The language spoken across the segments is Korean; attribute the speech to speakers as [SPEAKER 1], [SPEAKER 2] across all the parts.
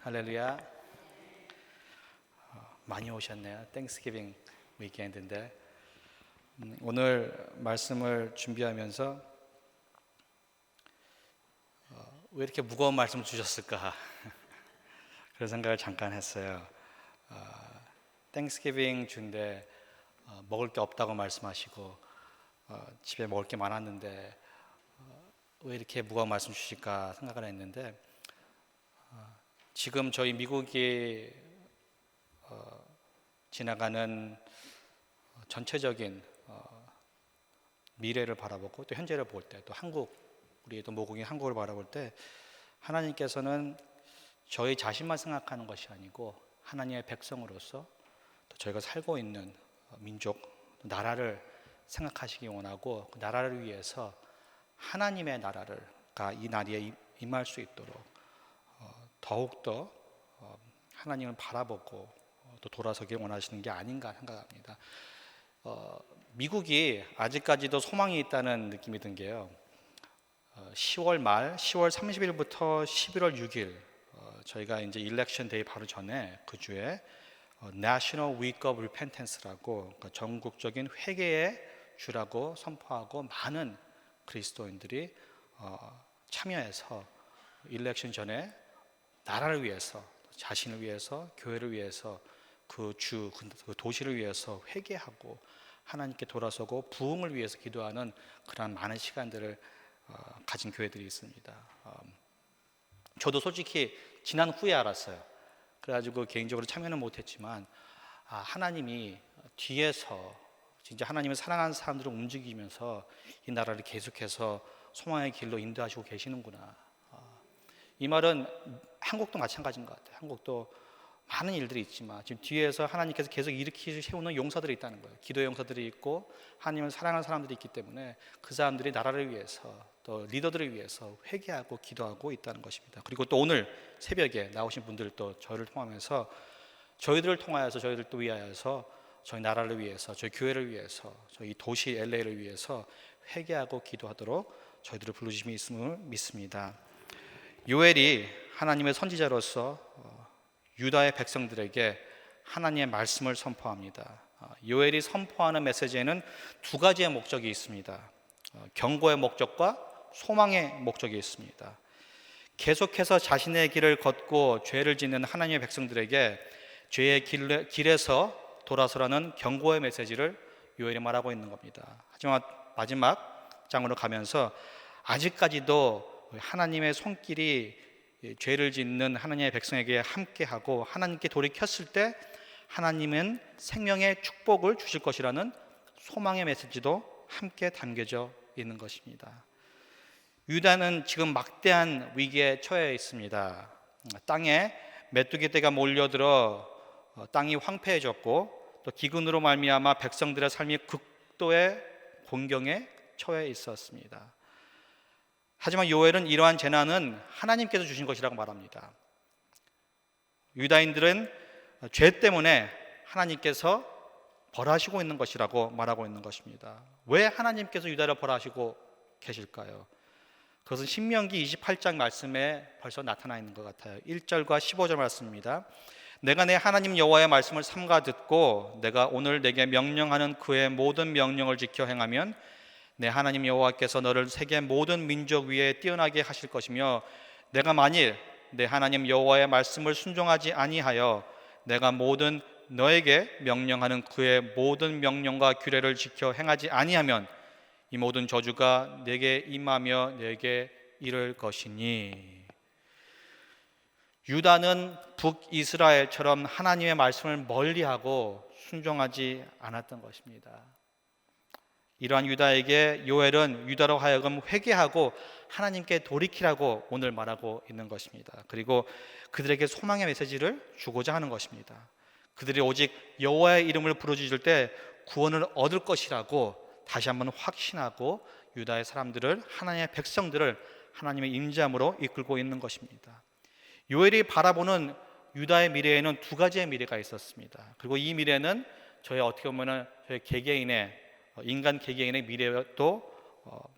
[SPEAKER 1] 할렐루야. 많이 오셨네요. 땡스기빙 위켄드인데 오늘 말씀을 준비하면서 왜 이렇게 무거운 말씀을 주셨을까 그런 생각을 잠깐 했어요. 땡스기빙 주인데 먹을 게 없다고 말씀하시고 집에 먹을 게 많았는데 왜 이렇게 무거운 말씀 주실까 생각을 했는데 지금 저희 미국이 지나가는 전체적인 미래를 바라보고 또 현재를 볼 때 또 한국, 우리 또 모국인 한국을 바라볼 때 하나님께서는 저희 자신만 생각하는 것이 아니고 하나님의 백성으로서 또 저희가 살고 있는 민족, 나라를 생각하시기 원하고 그 나라를 위해서 하나님의 나라가 이 나라에 임할 수 있도록 더욱더 하나님을 바라보고 또 돌아서길 원하시는 게 아닌가 생각합니다. 미국이 아직까지도 소망이 있다는 느낌이 든 게요. 10월 말, 10월 30일부터 11월 6일 저희가 이제 일렉션 데이 바로 전에 그 주에 National Week of Repentance라고 그러니까 전국적인 회개의 주라고 선포하고 많은 그리스도인들이 참여해서 일렉션 전에 나라를 위해서, 자신을 위해서, 교회를 위해서, 그 주, 그 도시를 위해서 회개하고 하나님께 돌아서고 부흥을 위해서 기도하는 그런 많은 시간들을 가진 교회들이 있습니다. 저도 솔직히 지난 후에 알았어요. 그래가지고 개인적으로 참여는 못했지만 하나님이 뒤에서 진짜 하나님을 사랑하는 사람들을 움직이면서 이 나라를 계속해서 소망의 길로 인도하시고 계시는구나. 이 말은 한국도 마찬가지인 것 같아요. 한국도 많은 일들이 있지만 지금 뒤에서 하나님께서 계속 일으키시 세우는 용사들이 있다는 거예요. 기도의 용사들이 있고 하나님을 사랑하는 사람들이 있기 때문에 그 사람들이 나라를 위해서 또 리더들을 위해서 회개하고 기도하고 있다는 것입니다. 그리고 또 오늘 새벽에 나오신 분들도 저희를 통하면서 저희들을 통하여서 저희를 또 위하여서 저희 나라를 위해서 저희 교회를 위해서 저희 도시 LA를 위해서 회개하고 기도하도록 저희들을 부르심이 있음을 믿습니다. 요엘이 하나님의 선지자로서 유다의 백성들에게 하나님의 말씀을 선포합니다. 요엘이 선포하는 메시지에는 두 가지의 목적이 있습니다. 경고의 목적과 소망의 목적이 있습니다. 계속해서 자신의 길을 걷고 죄를 짓는 하나님의 백성들에게 죄의 길에서 돌아서라는 경고의 메시지를 요엘이 말하고 있는 겁니다. 하지만 마지막 장으로 가면서 아직까지도 하나님의 손길이 죄를 짓는 하나님의 백성에게 함께하고 하나님께 돌이켰을 때 하나님은 생명의 축복을 주실 것이라는 소망의 메시지도 함께 담겨져 있는 것입니다. 유다는 지금 막대한 위기에 처해 있습니다. 땅에 메뚜기 떼가 몰려들어 땅이 황폐해졌고 또 기근으로 말미암아 백성들의 삶이 극도의 곤경에 처해 있었습니다. 하지만 요엘은 이러한 재난은 하나님께서 주신 것이라고 말합니다. 유다인들은 죄 때문에 하나님께서 벌하시고 있는 것이라고 말하고 있는 것입니다. 왜 하나님께서 유다를 벌하시고 계실까요? 그것은 신명기 28장 말씀에 벌써 나타나 있는 것 같아요. 1절과 15절 말씀입니다. 내가 내 하나님 여호와의 말씀을 삼가 듣고 내가 오늘 내게 명령하는 그의 모든 명령을 지켜 행하면 내 하나님 여호와께서 너를 세계 모든 민족 위에 뛰어나게 하실 것이며 내가 만일 내 하나님 여호와의 말씀을 순종하지 아니하여 내가 모든 너에게 명령하는 그의 모든 명령과 규례를 지켜 행하지 아니하면 이 모든 저주가 내게 임하며 내게 이를 것이니. 유다는 북이스라엘처럼 하나님의 말씀을 멀리하고 순종하지 않았던 것입니다. 이러한 유다에게 요엘은 유다로 하여금 회개하고 하나님께 돌이키라고 오늘 말하고 있는 것입니다. 그리고 그들에게 소망의 메시지를 주고자 하는 것입니다. 그들이 오직 여호와의 이름을 부르짖을 때 구원을 얻을 것이라고 다시 한번 확신하고 유다의 사람들을, 하나님의 백성들을 하나님의 임재함으로 이끌고 있는 것입니다. 요엘이 바라보는 유다의 미래에는 두 가지의 미래가 있었습니다. 그리고 이 미래는 저희 어떻게 보면 저희 개개인의 인간 개개인의 미래도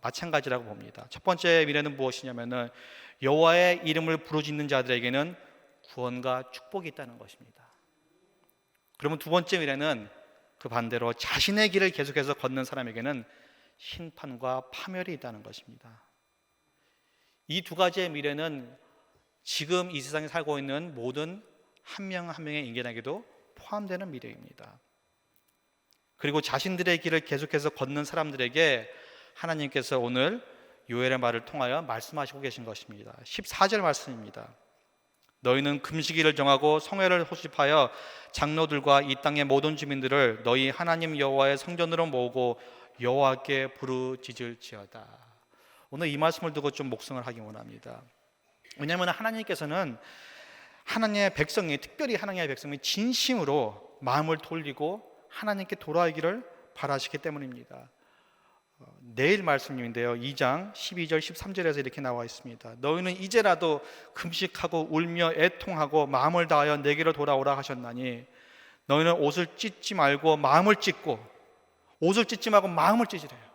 [SPEAKER 1] 마찬가지라고 봅니다. 첫 번째 미래는 무엇이냐면은 여호와의 이름을 부르짖는 자들에게는 구원과 축복이 있다는 것입니다. 그러면 두 번째 미래는 그 반대로 자신의 길을 계속해서 걷는 사람에게는 심판과 파멸이 있다는 것입니다. 이 두 가지의 미래는 지금 이 세상에 살고 있는 모든 한 명 한 명의 인간에게도 포함되는 미래입니다. 그리고 자신들의 길을 계속해서 걷는 사람들에게 하나님께서 오늘 요엘의 말을 통하여 말씀하시고 계신 것입니다. 14절 말씀입니다. 너희는 금식일을 정하고 성회를 소집하여 장로들과 이 땅의 모든 주민들을 너희 하나님 여호와의 성전으로 모으고 여호와께 부르짖을지어다. 오늘 이 말씀을 두고 좀 묵상을 하기 원합니다. 왜냐하면 하나님께서는 하나님의 백성이, 특별히 하나님의 백성이 진심으로 마음을 돌리고 하나님께 돌아오기를 바라시기 때문입니다. 내일 말씀인데요, 2장 12절 13절에서 이렇게 나와 있습니다. 너희는 이제라도 금식하고 울며 애통하고 마음을 다하여 내게로 돌아오라 하셨나니 너희는 옷을 찢지 말고 마음을 찢고, 옷을 찢지 말고 마음을 찢으래요.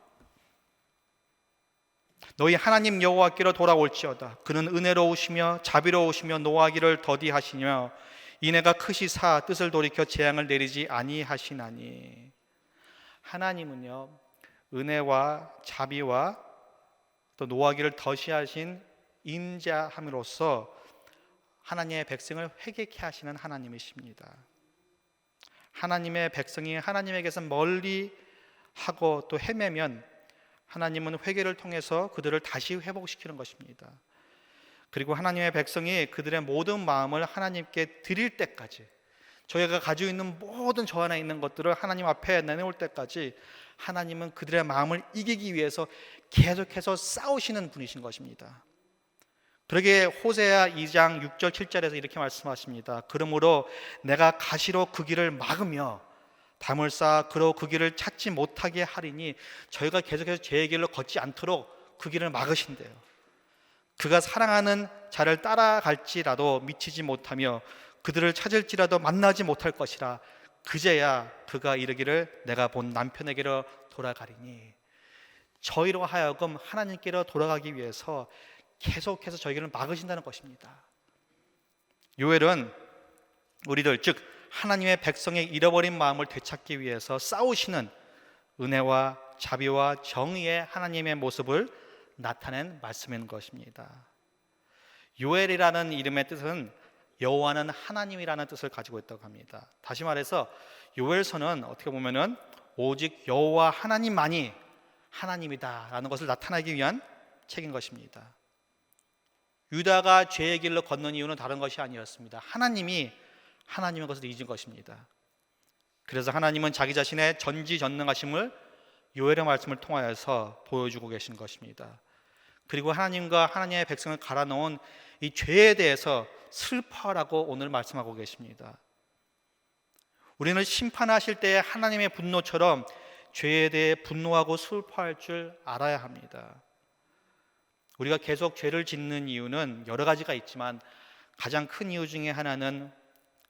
[SPEAKER 1] 너희 하나님 여호와께로 돌아올지어다. 그는 은혜로우시며 자비로우시며 노하기를 더디하시며 이내가 크시사 뜻을 돌이켜 재앙을 내리지 아니하시나니. 하나님은요, 은혜와 자비와 또 노하기를 더시하신 인자함으로써 하나님의 백성을 회개케 하시는 하나님이십니다. 하나님의 백성이 하나님에게서 멀리 하고 또 헤매면 하나님은 회개를 통해서 그들을 다시 회복시키는 것입니다. 그리고 하나님의 백성이 그들의 모든 마음을 하나님께 드릴 때까지, 저희가 가지고 있는 모든 저 안에 있는 것들을 하나님 앞에 내놓을 때까지 하나님은 그들의 마음을 이기기 위해서 계속해서 싸우시는 분이신 것입니다. 그러기에 호세아 2장 6절 7절에서 이렇게 말씀하십니다. 그러므로 내가 가시로 그 길을 막으며 담을 쌓아 그로 그 길을 찾지 못하게 하리니, 저희가 계속해서 제 길로 걷지 않도록 그 길을 막으신대요. 그가 사랑하는 자를 따라갈지라도 미치지 못하며 그들을 찾을지라도 만나지 못할 것이라. 그제야 그가 이르기를 내가 본 남편에게로 돌아가리니. 저희로 하여금 하나님께로 돌아가기 위해서 계속해서 저희를 막으신다는 것입니다. 요엘은 우리들, 즉 하나님의 백성의 잃어버린 마음을 되찾기 위해서 싸우시는 은혜와 자비와 정의의 하나님의 모습을 나타낸 말씀인 것입니다. 요엘이라는 이름의 뜻은 여호와는 하나님이라는 뜻을 가지고 있다고 합니다. 다시 말해서 요엘서는 어떻게 보면은 오직 여호와 하나님만이 하나님이다라는 것을 나타내기 위한 책인 것입니다. 유다가 죄의 길로 걷는 이유는 다른 것이 아니었습니다. 하나님이 하나님의 것을 잊은 것입니다. 그래서 하나님은 자기 자신의 전지전능하심을 요엘의 말씀을 통하여서 보여주고 계신 것입니다. 그리고 하나님과 하나님의 백성을 갈아놓은 이 죄에 대해서 슬퍼하라고 오늘 말씀하고 계십니다. 우리는 심판하실 때 하나님의 분노처럼 죄에 대해 분노하고 슬퍼할 줄 알아야 합니다. 우리가 계속 죄를 짓는 이유는 여러 가지가 있지만 가장 큰 이유 중에 하나는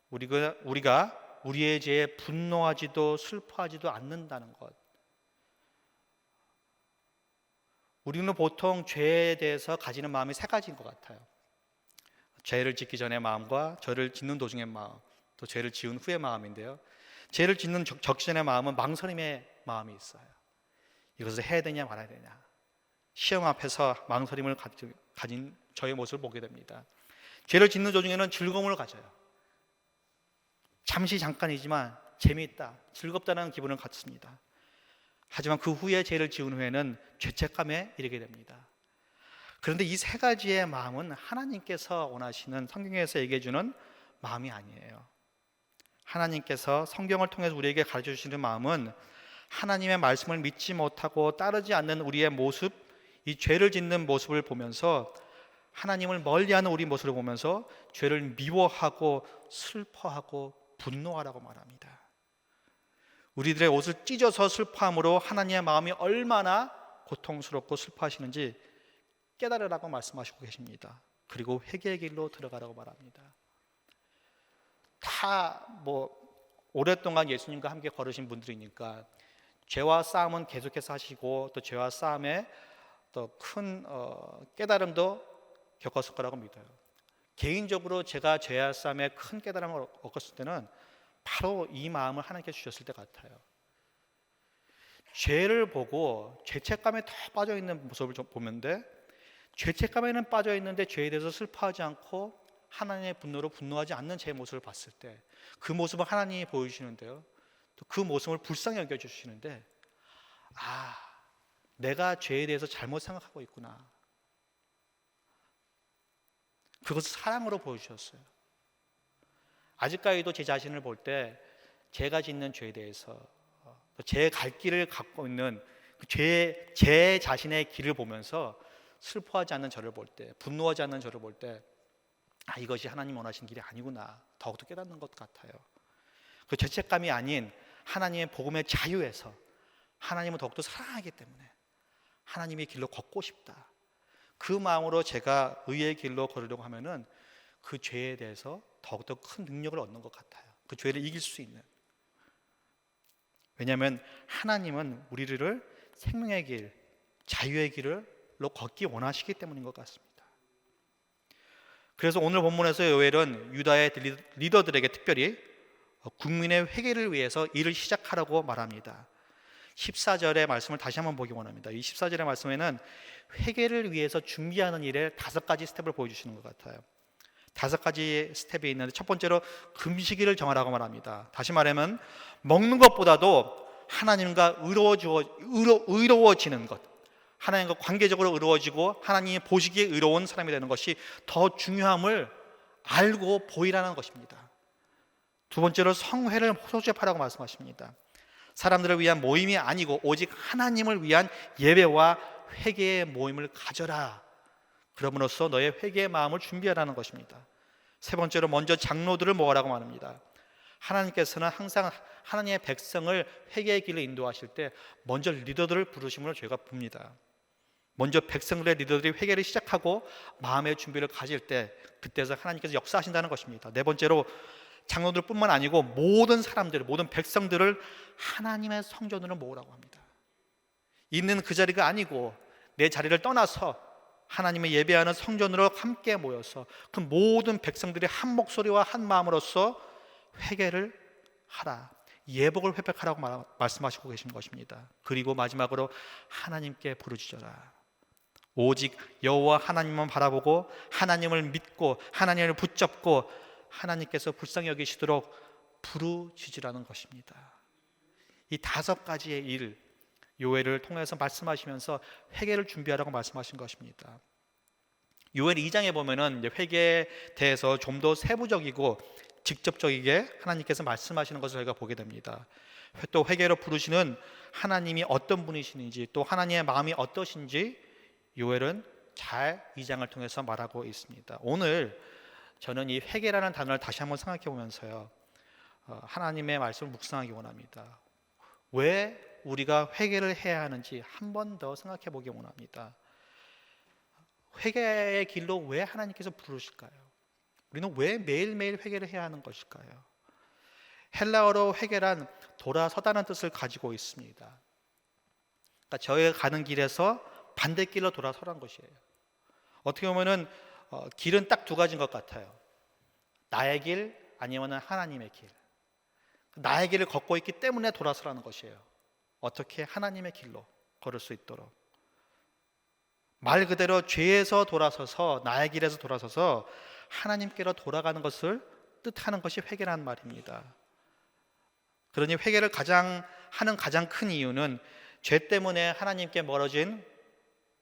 [SPEAKER 1] 우리가 우리의 죄에 분노하지도 슬퍼하지도 않는다는 것. 우리는 보통 죄에 대해서 가지는 마음이 세 가지인 것 같아요. 죄를 짓기 전의 마음과 죄를 짓는 도중의 마음, 또 죄를 지은 후의 마음인데요. 죄를 짓는 적전의 마음은 망설임의 마음이 있어요. 이것을 해야 되냐 말아야 되냐, 시험 앞에서 망설임을 가진 저의 모습을 보게 됩니다. 죄를 짓는 도중에는 즐거움을 가져요. 잠깐이지만 재미있다, 즐겁다는 기분을 갖습니다. 하지만 그 후에 죄를 지은 후에는 죄책감에 이르게 됩니다. 그런데 이 세 가지의 마음은 하나님께서 원하시는, 성경에서 얘기해 주는 마음이 아니에요. 하나님께서 성경을 통해서 우리에게 가르쳐 주시는 마음은 하나님의 말씀을 믿지 못하고 따르지 않는 우리의 모습, 이 죄를 짓는 모습을 보면서, 하나님을 멀리하는 우리 모습을 보면서 죄를 미워하고 슬퍼하고 분노하라고 말합니다. 우리들의 옷을 찢어서 슬퍼함으로 하나님의 마음이 얼마나 고통스럽고 슬퍼하시는지 깨달으라고 말씀하시고 계십니다. 그리고 회개의 길로 들어가라고 말합니다. 다 오랫동안 예수님과 함께 걸으신 분들이니까 죄와 싸움은 계속해서 하시고, 또 죄와 싸움에 또 큰 깨달음도 겪었을 거라고 믿어요. 개인적으로 제가 죄사함에 큰 깨달음을 얻었을 때는 바로 이 마음을 하나님께 주셨을 때 같아요. 죄를 보고 죄책감에 더 빠져 있는 모습을 좀 보면데, 죄책감에는 빠져 있는데 죄에 대해서 슬퍼하지 않고 하나님의 분노로 분노하지 않는 제 모습을 봤을 때, 그 모습을 하나님이 보여주시는데요, 또 그 모습을 불쌍히 여겨주시는데, 아, 내가 죄에 대해서 잘못 생각하고 있구나, 그것을 사랑으로 보여주셨어요. 아직까지도 제 자신을 볼 때 제가 짓는 죄에 대해서, 제 갈 길을 갖고 있는 제 자신의 길을 보면서 슬퍼하지 않는 저를 볼 때, 분노하지 않는 저를 볼 때, 아, 이것이 하나님 원하시는 길이 아니구나 더욱더 깨닫는 것 같아요. 그 죄책감이 아닌 하나님의 복음의 자유에서 하나님을 더욱더 사랑하기 때문에 하나님의 길로 걷고 싶다, 그 마음으로 제가 의의 길로 걸으려고 하면은 그 죄에 대해서 더욱더 큰 능력을 얻는 것 같아요. 그 죄를 이길 수 있는. 왜냐하면 하나님은 우리를 생명의 길, 자유의 길로 걷기 원하시기 때문인 것 같습니다. 그래서 오늘 본문에서 요엘은 유다의 리더들에게 특별히 국민의 회개를 위해서 일을 시작하라고 말합니다. 14절의 말씀을 다시 한번 보기 원합니다. 이 14절의 말씀에는 회개를 위해서 준비하는 일에 5가지 스텝을 보여주시는 것 같아요. 5가지 스텝이 있는데, 첫 번째로 금식일을 정하라고 말합니다. 다시 말하면 먹는 것보다도 하나님과 의로워지는 것, 하나님과 관계적으로 의로워지고 하나님이 보시기에 의로운 사람이 되는 것이 더 중요함을 알고 보이라는 것입니다. 두 번째로 성회를 소집하라고 말씀하십니다. 사람들을 위한 모임이 아니고 오직 하나님을 위한 예배와 회개의 모임을 가져라. 그럼으로써 너의 회개의 마음을 준비하라는 것입니다. 세 번째로 먼저 장로들을 모으라고 말합니다. 하나님께서는 항상 하나님의 백성을 회개의 길로 인도하실 때 먼저 리더들을 부르심을 저희가 봅니다. 먼저 백성들의 리더들이 회개를 시작하고 마음의 준비를 가질 때, 그때서 하나님께서 역사하신다는 것입니다. 네 번째로 장로들뿐만 아니고 모든 사람들, 모든 백성들을 하나님의 성전으로 모으라고 합니다. 있는 그 자리가 아니고 내 자리를 떠나서 하나님의 예배하는 성전으로 함께 모여서 그 모든 백성들이 한 목소리와 한 마음으로서 회개를 하라, 예복을 회복하라고 말씀하시고 계신 것입니다. 그리고 마지막으로 하나님께 부르짖어라. 오직 여호와 하나님만 바라보고 하나님을 믿고 하나님을 붙잡고 하나님께서 불쌍히 여기시도록 부르짖으라는 것입니다. 이 5가지의 일, 요엘을 통해서 말씀하시면서 회개를 준비하라고 말씀하신 것입니다. 요엘 2장에 보면은 회개에 대해서 좀 더 세부적이고 직접적이게 하나님께서 말씀하시는 것을 저희가 보게 됩니다. 또 회개로 부르시는 하나님이 어떤 분이신지, 또 하나님의 마음이 어떠신지 요엘은 잘 2장을 통해서 말하고 있습니다. 오늘 저는 이 회개라는 단어를 다시 한번 생각해 보면서요, 하나님의 말씀을 묵상하기 원합니다. 왜 우리가 회개를 해야 하는지 한 번 더 생각해 보기 원합니다. 회개의 길로 왜 하나님께서 부르실까요? 우리는 왜 매일매일 회개를 해야 하는 것일까요? 헬라어로 회개란 돌아서다는 뜻을 가지고 있습니다. 그러니까 저희가 가는 길에서 반대길로 돌아서라는 것이에요. 어떻게 보면은 길은 딱 2가지인 것 같아요. 나의 길, 아니면 하나님의 길. 나의 길을 걷고 있기 때문에 돌아서라는 것이에요. 어떻게 하나님의 길로 걸을 수 있도록. 말 그대로 죄에서 돌아서서, 나의 길에서 돌아서서 하나님께로 돌아가는 것을 뜻하는 것이 회개라는 말입니다. 그러니 회개를 하는 가장 큰 이유는 죄 때문에 하나님께 멀어진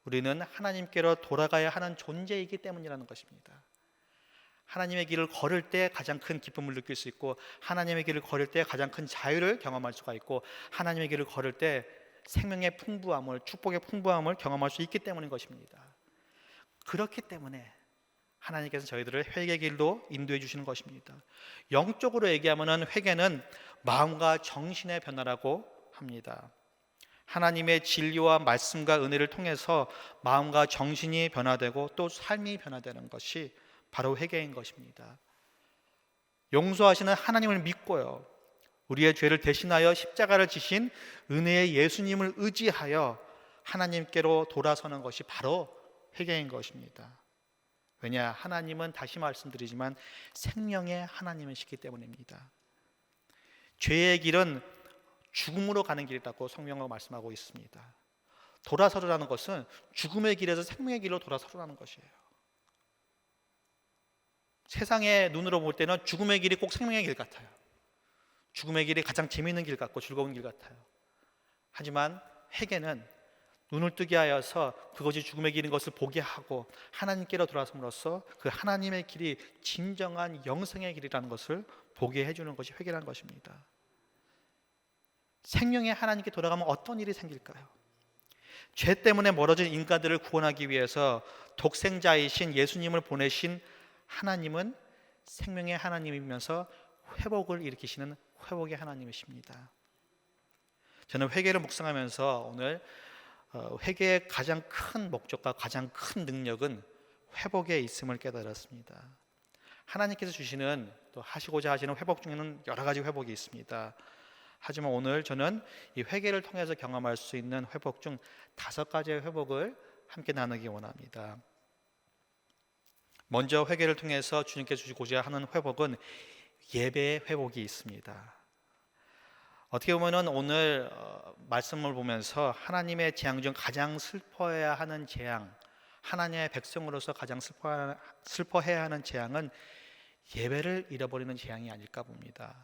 [SPEAKER 1] 우리는 하나님께로 돌아가야 하는 존재이기 때문이라는 것입니다. 하나님의 길을 걸을 때 가장 큰 기쁨을 느낄 수 있고, 하나님의 길을 걸을 때 가장 큰 자유를 경험할 수가 있고, 하나님의 길을 걸을 때 생명의 풍부함을, 축복의 풍부함을 경험할 수 있기 때문인 것입니다. 그렇기 때문에 하나님께서 저희들을 회개의 길로 인도해 주시는 것입니다. 영적으로 얘기하면 회개는 마음과 정신의 변화라고 합니다. 하나님의 진리와 말씀과 은혜를 통해서 마음과 정신이 변화되고 또 삶이 변화되는 것이 바로 회개인 것입니다. 용서하시는 하나님을 믿고요, 우리의 죄를 대신하여 십자가를 지신 은혜의 예수님을 의지하여 하나님께로 돌아서는 것이 바로 회개인 것입니다. 왜냐? 하나님은 다시 말씀드리지만 생명의 하나님이시기 때문입니다. 죄의 길은 죽음으로 가는 길이라고 성경은 말씀하고 있습니다. 돌아서라는 것은 죽음의 길에서 생명의 길로 돌아서라는 것이에요. 세상의 눈으로 볼 때는 죽음의 길이 꼭 생명의 길 같아요. 죽음의 길이 가장 재미있는 길 같고 즐거운 길 같아요. 하지만 회개는 눈을 뜨게 하여서 그것이 죽음의 길인 것을 보게 하고 하나님께로 돌아섬으로써 그 하나님의 길이 진정한 영생의 길이라는 것을 보게 해주는 것이 회개라는 것입니다. 생명의 하나님께 돌아가면 어떤 일이 생길까요? 죄 때문에 멀어진 인간들을 구원하기 위해서 독생자이신 예수님을 보내신 하나님은 생명의 하나님이면서 회복을 일으키시는 회복의 하나님이십니다. 저는 회개를 묵상하면서 오늘 회개의 가장 큰 목적과 가장 큰 능력은 회복에 있음을 깨달았습니다. 하나님께서 주시는 또 하시고자 하시는 회복 중에는 여러 가지 회복이 있습니다. 하지만 오늘 저는 이 회개를 통해서 경험할 수 있는 회복 중 5가지의 회복을 함께 나누기 원합니다. 먼저 회개를 통해서 주님께 주시고자 하는 회복은 예배의 회복이 있습니다. 어떻게 보면 오늘 말씀을 보면서 하나님의 재앙 중 가장 슬퍼해야 하는 재앙, 하나님의 백성으로서 가장 슬퍼해야 하는 재앙은 예배를 잃어버리는 재앙이 아닐까 봅니다.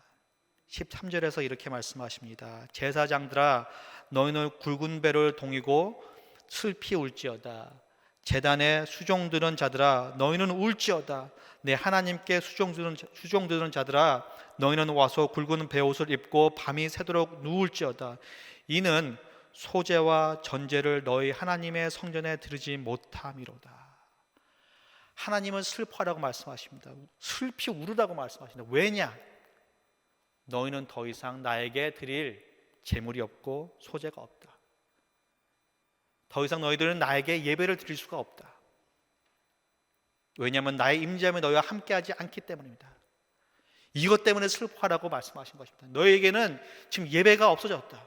[SPEAKER 1] 13절에서 이렇게 말씀하십니다. 제사장들아 너희는 굵은 배를 동이고 슬피 울지어다. 제단에 수종드는 자들아 너희는 울지어다. 내 하나님께 수종드는 자들아 너희는 와서 굵은 베옷을 입고 밤이 새도록 누울지어다. 이는 소제와 전제를 너희 하나님의 성전에 드리지 못함이로다. 하나님은 슬퍼하라고 말씀하십니다. 슬피 울으라고 말씀하십니다. 왜냐? 너희는 더 이상 나에게 드릴 재물이 없고 소재가 없다. 더 이상 너희들은 나에게 예배를 드릴 수가 없다. 왜냐하면 나의 임재함이 너희와 함께하지 않기 때문입니다. 이것 때문에 슬퍼하라고 말씀하신 것입니다. 너희에게는 지금 예배가 없어졌다.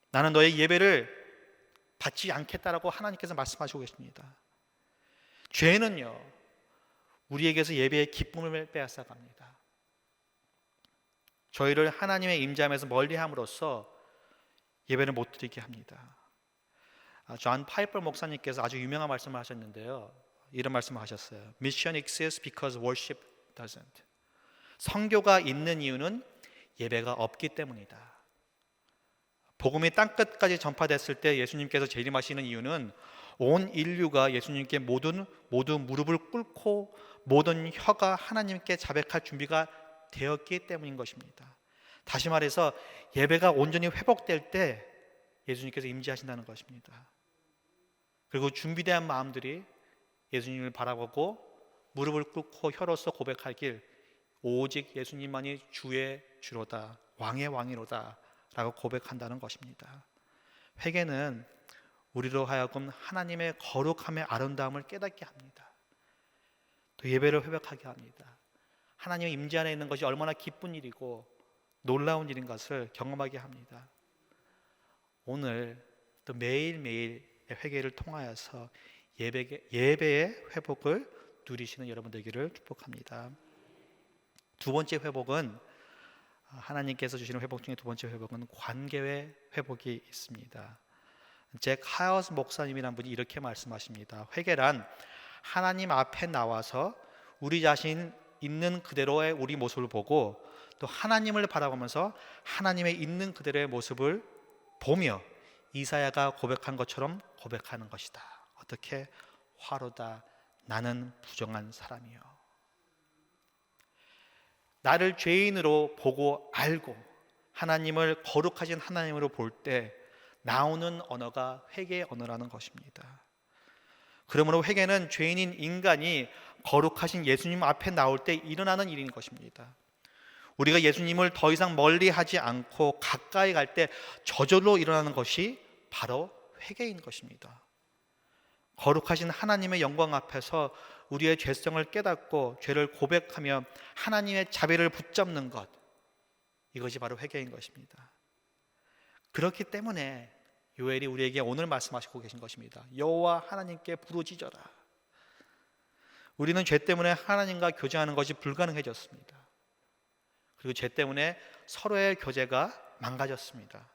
[SPEAKER 1] 나는 너의 예배를 받지 않겠다라고 하나님께서 말씀하시고 계십니다. 죄는요, 우리에게서 예배의 기쁨을 빼앗아갑니다. 저희를 하나님의 임재함에서 멀리함으로써 예배를 못 드리게 합니다. 존 파이퍼 목사님께서 아주 유명한 말씀을 하셨는데요, 이런 말씀을 하셨어요. Mission exists because worship doesn't. 선교가 있는 이유는 예배가 없기 때문이다. 복음이 땅끝까지 전파됐을 때 예수님께서 재림하시는 이유는 온 인류가 예수님께 모두 무릎을 꿇고 모든 혀가 하나님께 자백할 준비가 되었기 때문인 것입니다. 다시 말해서 예배가 온전히 회복될 때 예수님께서 임재하신다는 것입니다. 그리고 준비된 마음들이 예수님을 바라보고 무릎을 꿇고 혀로서 고백하길 오직 예수님만이 주의 주로다, 왕의 왕이로다 라고 고백한다는 것입니다. 회개는 우리로 하여금 하나님의 거룩함의 아름다움을 깨닫게 합니다. 또 예배를 회복하게 합니다. 하나님의 임재 안에 있는 것이 얼마나 기쁜 일이고 놀라운 일인 것을 경험하게 합니다. 오늘 또 매일매일 회개를 통하여서 예배의 회복을 누리시는 여러분 되기를 축복합니다. 두 번째 회복은, 하나님께서 주시는 회복 중에 두 번째 회복은 관계의 회복이 있습니다. 잭 하여스 목사님이라는 분이 이렇게 말씀하십니다. 회개란 하나님 앞에 나와서 우리 자신 있는 그대로의 우리 모습을 보고 또 하나님을 바라보면서 하나님의 있는 그대로의 모습을 보며 이사야가 고백한 것처럼 고백하는 것이다. 어떻게? 화로다 나는 부정한 사람이요. 나를 죄인으로 보고 알고 하나님을 거룩하신 하나님으로 볼 때 나오는 언어가 회개의 언어라는 것입니다. 그러므로 회개는 죄인인 인간이 거룩하신 예수님 앞에 나올 때 일어나는 일인 것입니다. 우리가 예수님을 더 이상 멀리하지 않고 가까이 갈 때 저절로 일어나는 것이 바로 회개인 것입니다. 거룩하신 하나님의 영광 앞에서 우리의 죄성을 깨닫고 죄를 고백하며 하나님의 자비를 붙잡는 것, 이것이 바로 회개인 것입니다. 그렇기 때문에 요엘이 우리에게 오늘 말씀하시고 계신 것입니다. 여호와 하나님께 부르짖어라. 우리는 죄 때문에 하나님과 교제하는 것이 불가능해졌습니다. 그리고 죄 때문에 서로의 교제가 망가졌습니다.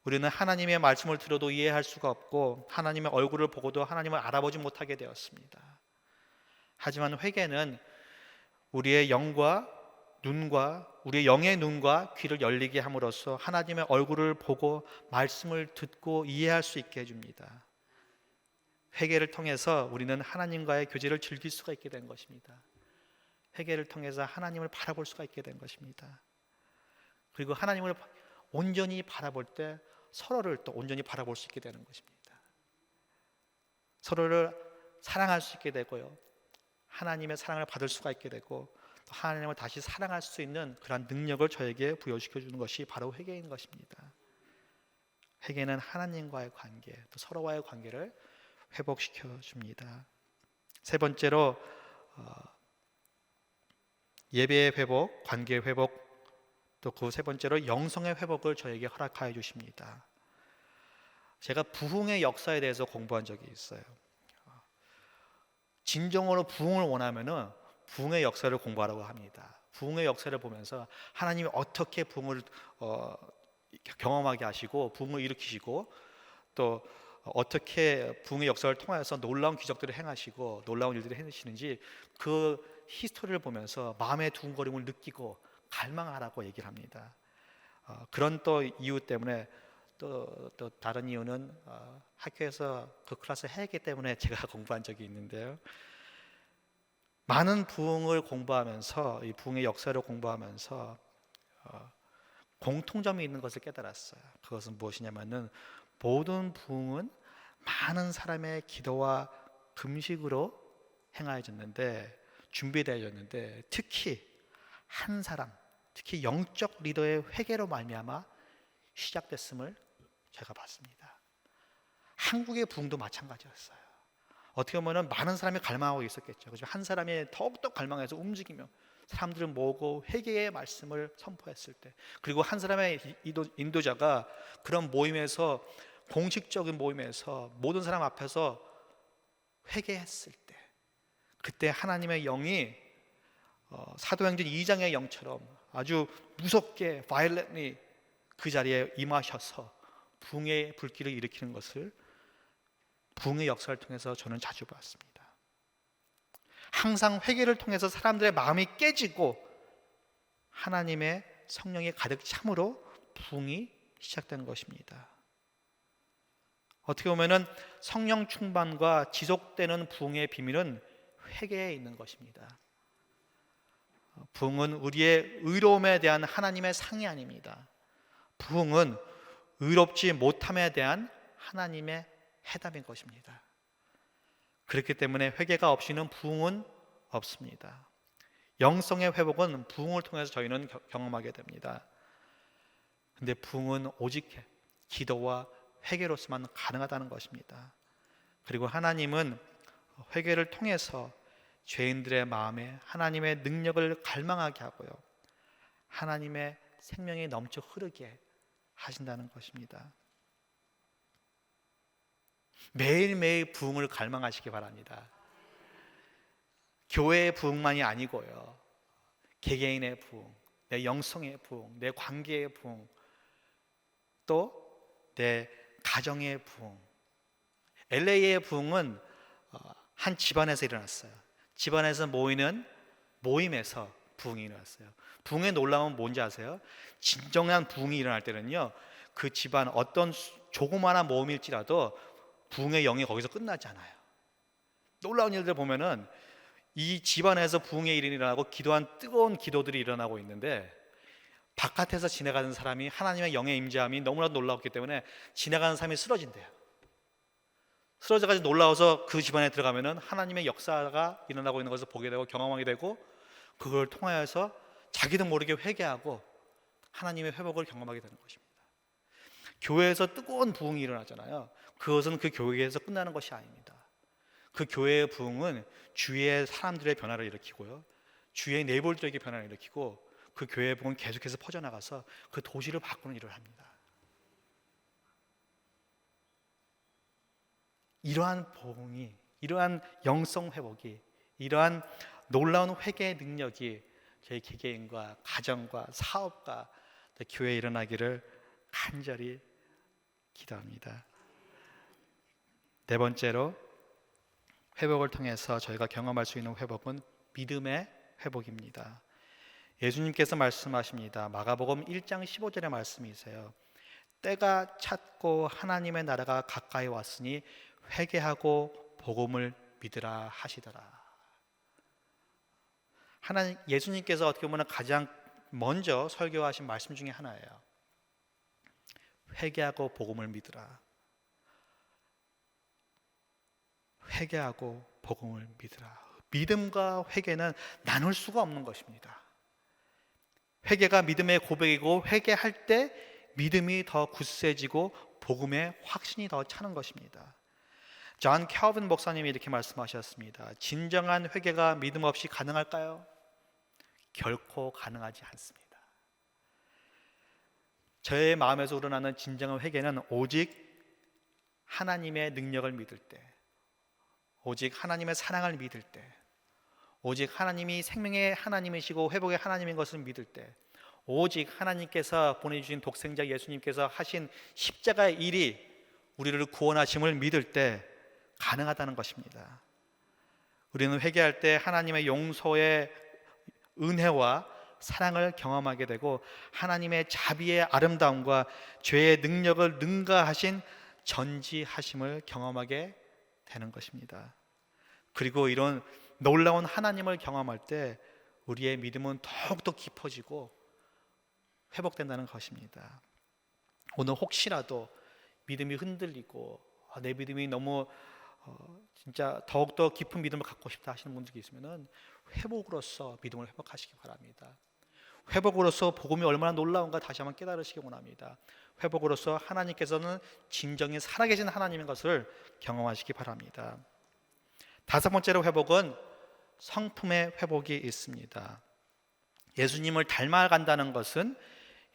[SPEAKER 1] 우리는 하나님의 말씀을 들어도 이해할 수가 없고 하나님의 얼굴을 보고도 하나님을 알아보지 못하게 되었습니다. 하지만 회개는 우리의 영과 눈과 우리의 영의 눈과 귀를 열리게 함으로써 하나님의 얼굴을 보고 말씀을 듣고 이해할 수 있게 해줍니다. 회개를 통해서 우리는 하나님과의 교제를 즐길 수가 있게 된 것입니다. 회개를 통해서 하나님을 바라볼 수가 있게 된 것입니다. 그리고 하나님을 온전히 바라볼 때 서로를 또 온전히 바라볼 수 있게 되는 것입니다. 서로를 사랑할 수 있게 되고요, 하나님의 사랑을 받을 수가 있게 되고 또 하나님을 다시 사랑할 수 있는 그런 능력을 저에게 부여시켜 주는 것이 바로 회개인 것입니다. 회개는 하나님과의 관계, 또 서로와의 관계를 회복시켜 줍니다. 세 번째로 예배의 회복, 관계의 회복, 또 그 세 번째로 영성의 회복을 저에게 허락하여 주십니다. 제가 부흥의 역사에 대해서 공부한 적이 있어요. 진정으로 부흥을 원하면은 부흥의 역사를 공부하라고 합니다. 부흥의 역사를 보면서 하나님이 어떻게 부흥을 경험하게 하시고 부흥을 일으키시고 또 어떻게 부흥의 역사를 통해서 놀라운 기적들을 행하시고 놀라운 일들을 해내시는지 그 히스토리를 보면서 마음의 두근거림을 느끼고 갈망하라고 얘기를 합니다. 그런 또 이유 때문에 또 다른 이유는 학교에서 그 클래스를 했기 때문에 제가 공부한 적이 있는데요. 많은 부흥을 공부하면서 이 부흥의 역사를 공부하면서 공통점이 있는 것을 깨달았어요. 그것은 무엇이냐면은 모든 부흥은 많은 사람의 기도와 금식으로 행하여졌는데 준비되어졌는데 특히 한 사람, 특히 영적 리더의 회개로 말미암아 시작됐음을 제가 봤습니다. 한국의 부흥도 마찬가지였어요. 어떻게 보면 많은 사람이 갈망하고 있었겠죠. 그렇지만 한 사람이 더욱더 갈망해서 움직이며 사람들을 모으고 회개의 말씀을 선포했을 때, 그리고 한 사람의 인도자가 그런 모임에서, 공식적인 모임에서 모든 사람 앞에서 회개했을 때, 그때 하나님의 영이 사도행전 2장의 영처럼 아주 무섭게 violently 그 자리에 임하셔서 부흥의 불길을 일으키는 것을 부흥의 역사를 통해서 저는 자주 봤습니다. 항상 회개를 통해서 사람들의 마음이 깨지고 하나님의 성령이 가득 참으로 부흥이 시작되는 것입니다. 어떻게 보면은 성령 충만과 지속되는 부흥의 비밀은 회개에 있는 것입니다. 부흥은 우리의 의로움에 대한 하나님의 상이 아닙니다. 부흥은 의롭지 못함에 대한 하나님의 해답인 것입니다. 그렇기 때문에 회개가 없이는 부흥은 없습니다. 영성의 회복은 부흥을 통해서 저희는 경험하게 됩니다. 근데 부흥은 오직 기도와 회개로서만 가능하다는 것입니다. 그리고 하나님은 회개를 통해서 죄인들의 마음에 하나님의 능력을 갈망하게 하고요, 하나님의 생명이 넘쳐 흐르게 하신다는 것입니다. 매일매일 부흥을 갈망하시기 바랍니다. 교회의 부흥만이 아니고요, 개개인의 부흥, 내 영성의 부흥, 내 관계의 부흥, 또 내 가정의 부흥. LA의 부흥은 한 집안에서 일어났어요. 집안에서 모이는 모임에서 부흥이 일어났어요. 부흥의 놀라움은 뭔지 아세요? 진정한 부흥이 일어날 때는요, 그 집안 어떤 조그마한 모임일지라도 부흥의 영이 거기서 끝나지 않아요. 놀라운 일들 보면은 이 집안에서 부흥의 일이 일어나고 기도한 뜨거운 기도들이 일어나고 있는데 바깥에서 지나가는 사람이 하나님의 영의 임재함이 너무나도 놀라웠기 때문에 지나가는 사람이 쓰러진대요. 쓰러져가지고 놀라워서 그 집안에 들어가면은 하나님의 역사가 일어나고 있는 것을 보게 되고 경험하게 되고 그걸 통하여서 자기도 모르게 회개하고 하나님의 회복을 경험하게 되는 것입니다. 교회에서 뜨거운 부흥이 일어나잖아요. 그것은 그 교회에서 끝나는 것이 아닙니다. 그 교회의 부흥은 주위의 사람들의 변화를 일으키고요, 주위의 네이버들에게 변화를 일으키고 그 교회의 부흥은 계속해서 퍼져나가서 그 도시를 바꾸는 일을 합니다. 이러한 부흥이 이러한 영성 회복이, 이러한 놀라운 회개의 능력이 저희 개개인과 가정과 사업과 교회에 일어나기를 간절히 기도합니다. 네 번째로, 회복을 통해서 저희가 경험할 수 있는 회복은 믿음의 회복입니다. 예수님께서 말씀하십니다. 마가복음 1장 15절의 말씀이세요. 때가 찼고 하나님의 나라가 가까이 왔으니 회개하고 복음을 믿으라 하시더라. 예수님께서 어떻게 보면 가장 먼저 설교하신 말씀 중에 하나예요. 회개하고 복음을 믿으라. 회개하고 복음을 믿으라. 믿음과 회개는 나눌 수가 없는 것입니다. 회개가 믿음의 고백이고, 회개할 때 믿음이 더 굳세지고 복음의 확신이 더 차는 것입니다. 존 캘빈 목사님이 이렇게 말씀하셨습니다. 진정한 회개가 믿음 없이 가능할까요? 결코 가능하지 않습니다. 저의 마음에서 우러나는 진정한 회개는 오직 하나님의 능력을 믿을 때, 오직 하나님의 사랑을 믿을 때, 오직 하나님이 생명의 하나님이시고 회복의 하나님인 것을 믿을 때, 오직 하나님께서 보내주신 독생자 예수님께서 하신 십자가의 일이 우리를 구원하심을 믿을 때 가능하다는 것입니다. 우리는 회개할 때 하나님의 용서의 은혜와 사랑을 경험하게 되고, 하나님의 자비의 아름다움과 죄의 능력을 능가하신 전지하심을 경험하게 되는 것입니다. 그리고 이런 놀라운 하나님을 경험할 때 우리의 믿음은 더욱더 깊어지고 회복된다는 것입니다. 오늘 혹시라도 믿음이 흔들리고 내 믿음이 너무 진짜 더욱더 깊은 믿음을 갖고 싶다 하시는 분들이 있으면 회복으로서 믿음을 회복하시기 바랍니다. 회복으로서 복음이 얼마나 놀라운가 다시 한번 깨달으시기 원합니다. 회복으로서 하나님께서는 진정히 살아계신 하나님인 것을 경험하시기 바랍니다. 다섯 번째로, 회복은 성품의 회복이 있습니다. 예수님을 닮아간다는 것은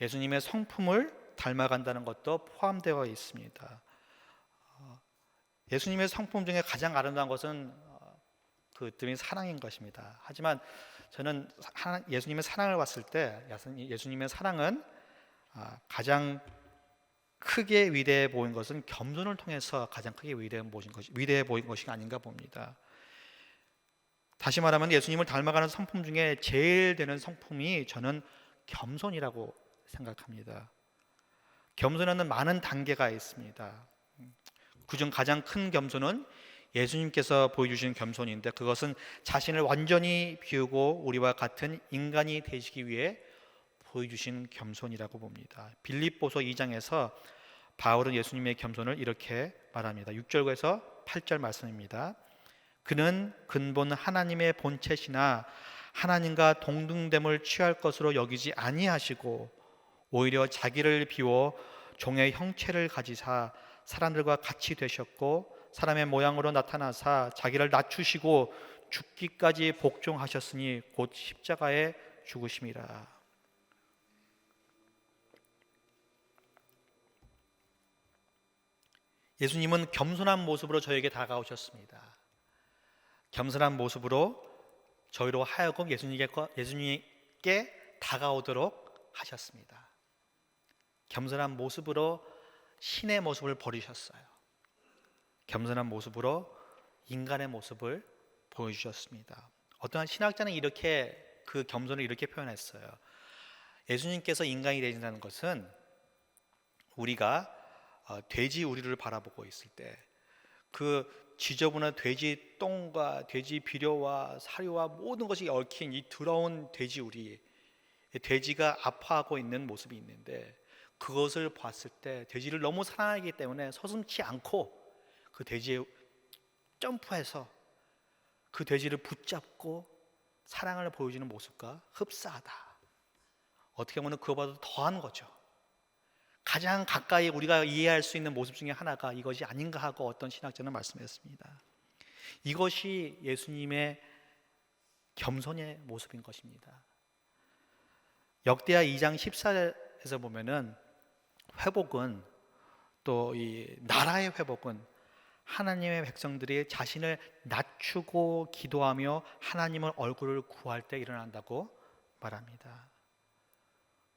[SPEAKER 1] 예수님의 성품을 닮아간다는 것도 포함되어 있습니다. 예수님의 성품 중에 가장 아름다운 것은 그분의 사랑인 것입니다. 하지만 저는 예수님의 사랑을 봤을 때 예수님의 사랑은 가장 크게 위대해 보인 것은 겸손을 통해서 가장 크게 위대해 보인 것이 아닌가 봅니다. 다시 말하면 예수님을 닮아가는 성품 중에 제일 되는 성품이 저는 겸손이라고 생각합니다. 겸손에는 많은 단계가 있습니다. 그중 가장 큰 겸손은 예수님께서 보여주신 겸손인데, 그것은 자신을 완전히 비우고 우리와 같은 인간이 되시기 위해 보여주신 겸손이라고 봅니다. 빌립보서 2장에서 바울은 예수님의 겸손을 이렇게 말합니다. 6절에서 8절 말씀입니다. 그는 근본 하나님의 본체시나 하나님과 동등됨을 취할 것으로 여기지 아니하시고 오히려 자기를 비워 종의 형체를 가지사 사람들과 같이 되셨고 사람의 모양으로 나타나사 자기를 낮추시고 죽기까지 복종하셨으니 곧 십자가에 죽으심이라. 예수님은 겸손한 모습으로 저에게 다가오셨습니다. 겸손한 모습으로 저희로 하여금 예수님께 다가오도록 하셨습니다. 겸손한 모습으로 신의 모습을 버리셨어요. 겸손한 모습으로 인간의 모습을 보여주셨습니다. 어떠한 신학자는 이렇게 그 겸손을 이렇게 표현했어요. 예수님께서 인간이 되신다는 것은 우리가 돼지 우리를 바라보고 있을 때 그 지저분한 돼지 똥과 돼지 비료와 사료와 모든 것이 얽힌 이 더러운 돼지 우리, 돼지가 아파하고 있는 모습이 있는데, 그것을 봤을 때 돼지를 너무 사랑하기 때문에 서슴지 않고 그 돼지에 점프해서 그 돼지를 붙잡고 사랑을 보여주는 모습과 흡사하다. 어떻게 보면 그거보다 더한 거죠. 가장 가까이 우리가 이해할 수 있는 모습 중에 하나가 이것이 아닌가 하고 어떤 신학자는 말씀했습니다. 이것이 예수님의 겸손의 모습인 것입니다. 역대하 2장 14절에서 보면은 회복은, 또 이 나라의 회복은 하나님의 백성들이 자신을 낮추고 기도하며 하나님의 얼굴을 구할 때 일어난다고 말합니다.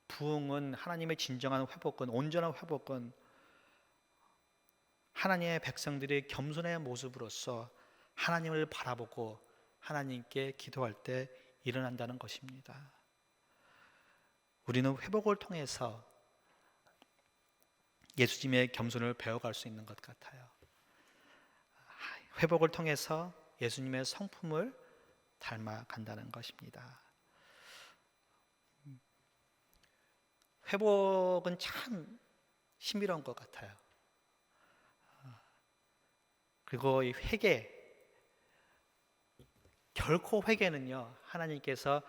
[SPEAKER 1] 부흥은, 하나님의 진정한 회복은, 온전한 회복은 하나님의 백성들이 겸손의 모습으로서 하나님을 바라보고 하나님께 기도할 때 일어난다는 것입니다. 우리는 회복을 통해서 예수님의 겸손을 배워갈 수 있는 것 같아요. 회복을 통해서 예수님의 성품을 닮아간다는 것입니다. 회복은 참 신비로운 것 같아요. 그리고 이 회개, 결코 회개는요, 하나님께서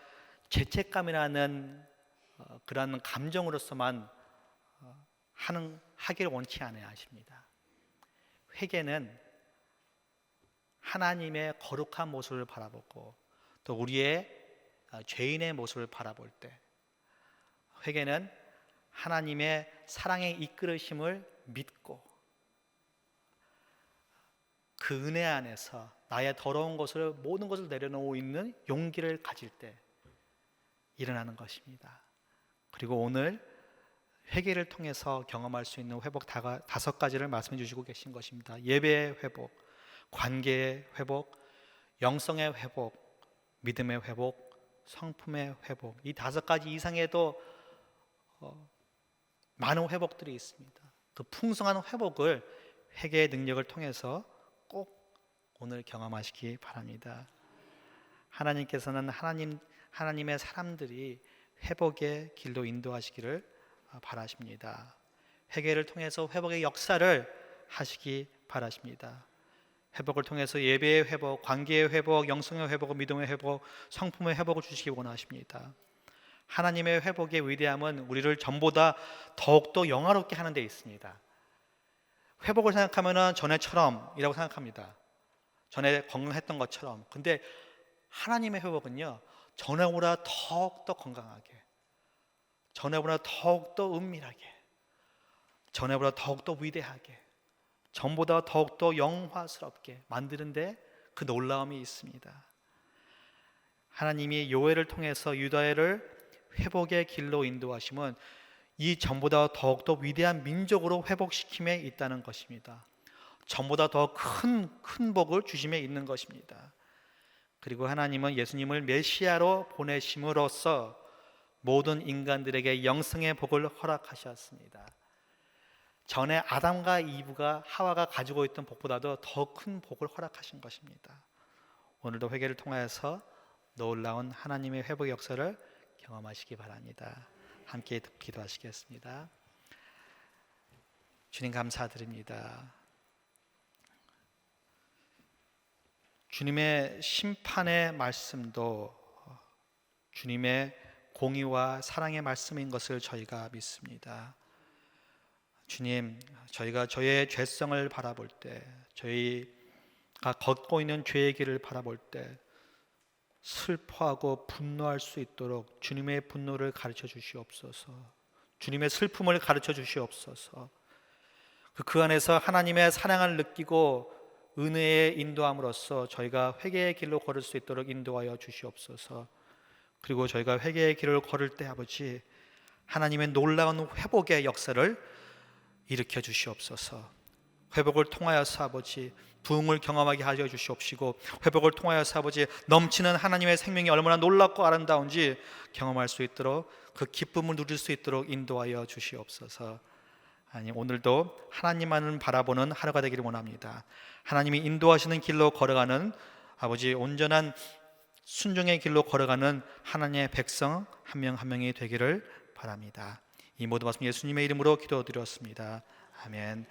[SPEAKER 1] 죄책감이라는 그런 감정으로서만 하기를 원치 않아야 하십니다. 회개는 하나님의 거룩한 모습을 바라보고 또 우리의 죄인의 모습을 바라볼 때, 회개는 하나님의 사랑의 이끌으심을 믿고 그 은혜 안에서 나의 더러운 것을, 모든 것을 내려놓고 있는 용기를 가질 때 일어나는 것입니다. 그리고 오늘 회개를 통해서 경험할 수 있는 회복 5가지를 말씀해 주시고 계신 것입니다. 예배의 회복, 관계의 회복, 영성의 회복, 믿음의 회복, 성품의 회복. 이 5가지 이상에도 많은 회복들이 있습니다. 그 풍성한 회복을 회개의 능력을 통해서 꼭 오늘 경험하시기 바랍니다. 하나님께서는 하나님의 사람들이 회복의 길로 인도하시기를 바라십니다. 회개를 통해서 회복의 역사를 하시기 바라십니다. 회복을 통해서 예배의 회복, 관계의 회복, 영성의 회복, 믿음의 회복, 성품의 회복을 주시기 원하십니다. 하나님의 회복의 위대함은 우리를 전보다 더욱더 영화롭게 하는 데 있습니다. 회복을 생각하면 전에처럼이라고 생각합니다. 전에 건강했던 것처럼. 근데 하나님의 회복은요, 전에보다 더욱더 건강하게, 전에보다 더욱더 은밀하게, 전에보다 더욱더 위대하게, 전보다 더욱더 영화스럽게 만드는데 그 놀라움이 있습니다. 하나님이 요엘을 통해서 유다를 회복의 길로 인도하심은 이 전보다 더욱더 위대한 민족으로 회복시킴에 있다는 것입니다. 전보다 더 큰 복을 주심에 있는 것입니다. 그리고 하나님은 예수님을 메시아로 보내심으로써 모든 인간들에게 영생의 복을 허락하셨습니다. 전에 아담과 이브가, 하와가 가지고 있던 복보다도 더 큰 복을 허락하신 것입니다. 오늘도 회개를 통하여서 놀라운 하나님의 회복 역사를 경험하시기 바랍니다. 함께 기도하시겠습니다. 주님 감사드립니다. 주님의 심판의 말씀도 주님의 공의와 사랑의 말씀인 것을 저희가 믿습니다. 주님, 저희가 저의 죄성을 바라볼 때, 저희가 걷고 있는 죄의 길을 바라볼 때 슬퍼하고 분노할 수 있도록 주님의 분노를 가르쳐 주시옵소서. 주님의 슬픔을 가르쳐 주시옵소서. 그 안에서 하나님의 사랑을 느끼고 은혜의 인도함으로써 저희가 회개의 길로 걸을 수 있도록 인도하여 주시옵소서. 그리고 저희가 회개의 길을 걸을 때 아버지, 하나님의 놀라운 회복의 역사를 일으켜 주시옵소서. 회복을 통하여서 아버지 부흥을 경험하게 하여 주시옵시고, 회복을 통하여서 아버지 넘치는 하나님의 생명이 얼마나 놀랍고 아름다운지 경험할 수 있도록, 그 기쁨을 누릴 수 있도록 인도하여 주시옵소서. 하나님, 오늘도 하나님만을 바라보는 하루가 되기를 원합니다. 하나님이 인도하시는 길로 걸어가는 아버지 온전한 순종의 길로 걸어가는 하나님의 백성 한 명 한 명이 되기를 바랍니다. 이 모든 말씀 예수님의 이름으로 기도드렸습니다. 아멘.